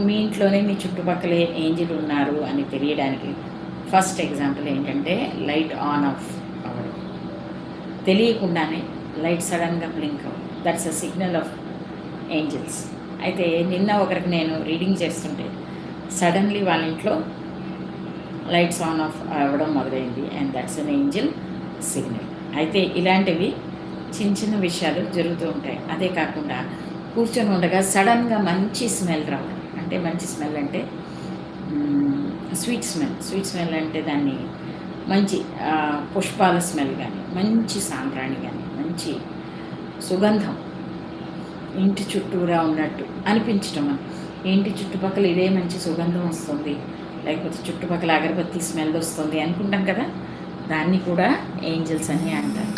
మీ ఇంట్లోనే మీ చుట్టుపక్కలే ఏంజిల్ ఉన్నారు అని తెలియడానికి ఫస్ట్ ఎగ్జాంపుల్ ఏంటంటే లైట్ ఆన్ ఆఫ్ అవ్వడం. తెలియకుండానే లైట్ సడన్గా బ్లింక్ అవ్వడం. That's a signal of angels. అయితే నిన్న ఒకరికి నేను రీడింగ్ చేస్తుంటే సడన్లీ వాళ్ళ ఇంట్లో లైట్స్ ఆన్ ఆఫ్ అవ్వడం మొదలైంది. And that's an angel signal. అయితే ఇలాంటివి చిన్న చిన్న విషయాలు జరుగుతూ ఉంటాయి. అదే కాకుండా కూర్చొని ఉండగా సడన్గా మంచి స్మెల్ రావడం. అంటే మంచి స్మెల్ అంటే స్వీట్ స్మెల్ అంటే దాన్ని మంచి పుష్పాల స్మెల్ కానీ, మంచి సాంబ్రాణి కానీ, మంచి సుగంధం ఇంటి చుట్టూరా ఉన్నట్టు అనిపించటం. ఇంటి చుట్టుపక్కల ఇదే మంచి సుగంధం వస్తుంది, లేకపోతే చుట్టుపక్కల అగరబత్తి స్మెల్ వస్తుంది అనుకుంటాం కదా, దాన్ని కూడా ఏంజల్స్ అని అంటారు.